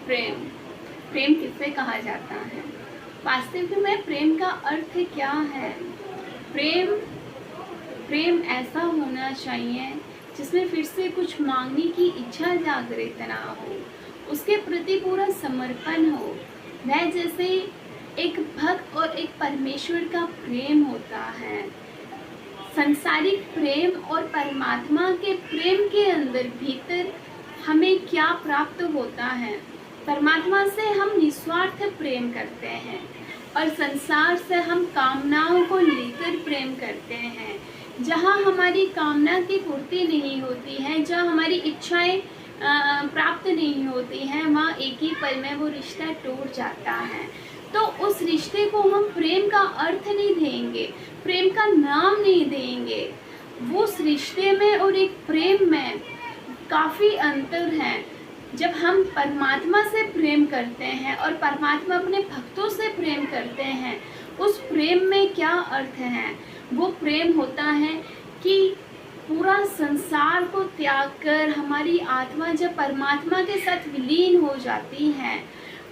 प्रेम प्रेम किसे कहा जाता है? वास्तविक में प्रेम का अर्थ क्या है? प्रेम प्रेम ऐसा होना चाहिए जिसमें फिर से कुछ मांगने की इच्छा जागृत ना हो, उसके प्रति पूरा समर्पण हो। वह जैसे एक भक्त और एक परमेश्वर का प्रेम होता है। संसारिक प्रेम और परमात्मा के प्रेम के अंदर भीतर हमें क्या प्राप्त होता है? परमात्मा से हम निस्वार्थ प्रेम करते हैं और संसार से हम कामनाओं को लेकर प्रेम करते हैं। जहाँ हमारी कामना की पूर्ति नहीं होती है, जहाँ हमारी इच्छाएं प्राप्त नहीं होती हैं, वहाँ एक ही पल में वो रिश्ता टूट जाता है। तो उस रिश्ते को हम प्रेम का अर्थ नहीं देंगे, प्रेम का नाम नहीं देंगे। वो उस रिश्ते में और एक प्रेम में काफ़ी अंतर है। जब हम परमात्मा से प्रेम करते हैं और परमात्मा अपने भक्तों से प्रेम करते हैं, उस प्रेम में क्या अर्थ है? वो प्रेम होता है कि पूरा संसार को त्याग कर हमारी आत्मा जब परमात्मा के साथ विलीन हो जाती है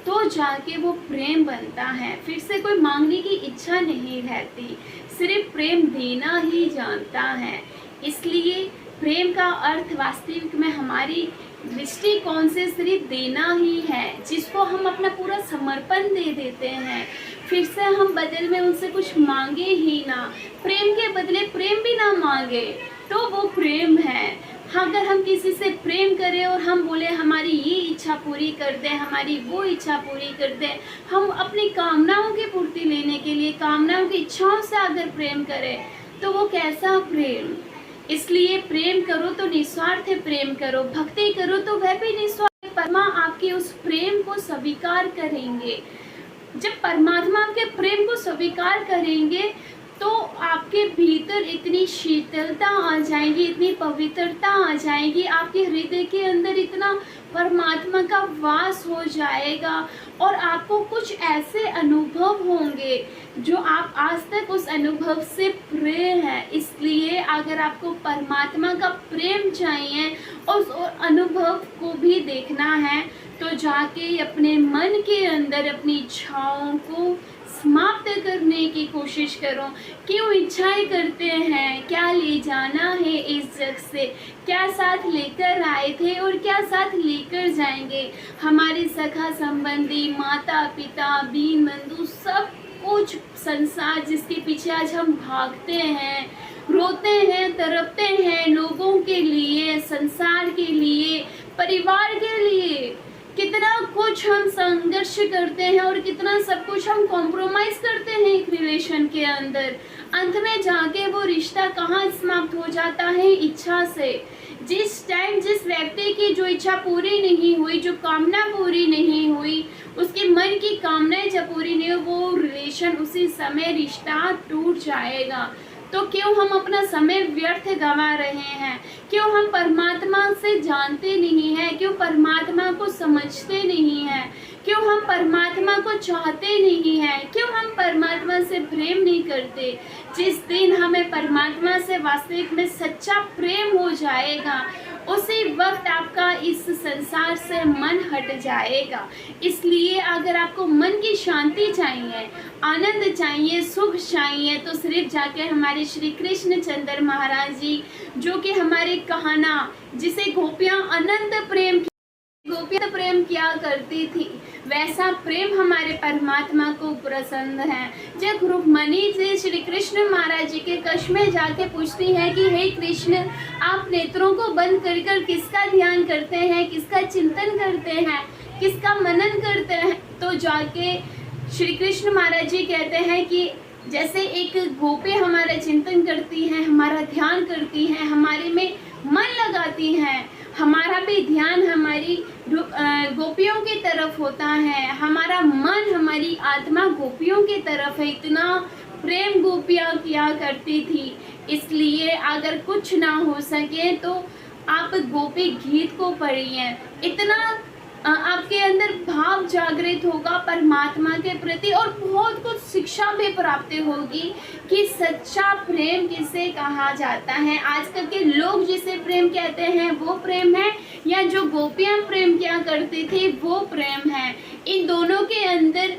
तो जाके वो प्रेम बनता है। फिर से कोई मांगने की इच्छा नहीं रहती, सिर्फ प्रेम देना ही जानता है। इसलिए प्रेम का अर्थ वास्तविक में हमारी दृष्टिकोण से सिर्फ देना ही है, जिसको हम अपना पूरा समर्पण दे देते हैं। फिर से हम बदले में उनसे कुछ मांगे ही ना, प्रेम के बदले प्रेम भी ना मांगे, तो वो प्रेम है। अगर हम किसी से प्रेम करें और हम बोले हमारी ये इच्छा पूरी कर दे, हमारी वो इच्छा पूरी कर दे, हम अपनी कामनाओं की पूर्ति लेने के लिए कामनाओं की इच्छाओं से अगर प्रेम करें तो वो कैसा प्रेम? इसलिए प्रेम करो तो निस्वार्थ प्रेम करो, भक्ति करो तो वह भी निस्वार्थ। परमा आपके उस प्रेम को स्वीकार करेंगे। जब परमात्मा आपके प्रेम को स्वीकार करेंगे तो आपके भीतर इतनी शीतलता आ जाएगी, इतनी पवित्रता आ जाएगी, आपके हृदय के अंदर इतना परमात्मा का वास हो जाएगा और आपको कुछ ऐसे अनुभव होंगे जो आप आज तक उस अनुभव से प्रिय हैं। इसलिए अगर आपको परमात्मा का प्रेम चाहिए और उस अनुभव को भी देखना है तो जाके अपने मन के अंदर अपनी इच्छाओं को समाप्त करने की कोशिश करो। क्यों इच्छाएं करते हैं? क्या ले जाना है इस जग से? क्या साथ लेकर आए थे और क्या साथ लेकर जाएंगे? हमारे सखा संबंधी, माता पिता, बीन बंधु, सब कुछ संसार जिसके पीछे आज हम भागते हैं, रोते हैं, तड़पते हैं, लोगों के लिए, संसार के लिए, परिवार के लिए कितना कुछ हम संघर्ष करते हैं और कितना सब कुछ हम कॉम्प्रोमाइज करते हैं एक रिलेशन के अंदर। अंत में जाके वो रिश्ता कहाँ समाप्त हो जाता है? इच्छा से। जिस टाइम जिस व्यक्ति की जो इच्छा पूरी नहीं हुई, जो कामना पूरी नहीं हुई, उसके मन की कामनाएं जब पूरी नहीं हुई, वो रिलेशन उसी समय रिश्ता टूट जाएगा। तो क्यों हम अपना समय व्यर्थ गंवा रहे हैं? क्यों हम परमात्मा से जानते नहीं हैं? क्यों परमात्मा को समझते नहीं हैं? क्यों हम परमात्मा को चाहते नहीं हैं? क्यों हम परमात्मा से प्रेम नहीं करते? जिस दिन हमें परमात्मा से वास्तविक में सच्चा प्रेम हो जाएगा, उसी वक्त आपका इस संसार से मन हट जाएगा। इसलिए अगर आपको मन की शांति चाहिए, आनंद चाहिए, सुख चाहिए, तो सिर्फ जाके हमारे श्री कृष्ण चंद्र महाराज जी, जो कि हमारे कहना जिसे गोपियां गोपियां प्रेम किया करती थी, वैसा प्रेम हमारे परमात्मा को पसंद है। जब रुक्मणी जी श्री कृष्ण महाराज जी के कक्ष में जाके पूछती है कि हे कृष्ण, आप नेत्रों को बंद कर कर किसका ध्यान करते हैं, किसका चिंतन करते हैं, किसका मनन करते हैं? तो जाके श्री कृष्ण महाराज जी कहते हैं कि जैसे एक गोपी हमारा चिंतन करती है, हमारा ध्यान करती है, हमारे में मन लगाती है, हमारा भी ध्यान हमारी गोपियों की तरफ होता है, हमारा मन, हमारी आत्मा गोपियों की तरफ है। इतना प्रेम गोपियाँ किया करती थी। इसलिए अगर कुछ ना हो सके तो आप गोपी गीत को पढ़िए, इतना आपके अंदर भाव जागृत होगा परमात्मा के प्रति और बहुत कुछ शिक्षा भी प्राप्त होगी कि सच्चा प्रेम किसे कहा जाता है। आजकल के लोग जिसे प्रेम कहते हैं वो प्रेम है, या जो गोपियां प्रेम क्या करते करते थे वो प्रेम है। इन दोनों के अंदर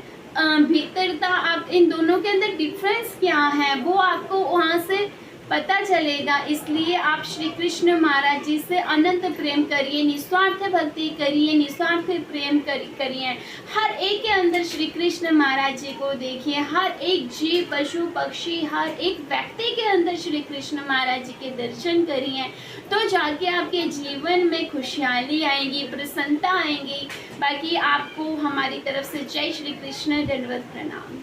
भीतरता, आप इन दोनों के अंदर डिफरेंस क्या है वो आपको वहाँ से पता चलेगा। इसलिए आप श्री कृष्ण महाराज जी से अनंत प्रेम करिए, निस्वार्थ भक्ति करिए, निस्वार्थ प्रेम करिए। हर एक के अंदर श्री कृष्ण महाराज जी को देखिए, हर एक जीव, पशु, पक्षी, हर एक व्यक्ति के अंदर श्री कृष्ण महाराज जी के दर्शन करिए, तो जाके आपके जीवन में खुशहाली आएगी, प्रसन्नता आएगी। बाकी आपको हमारी तरफ से जय श्री कृष्ण, दंडवत प्रणाम।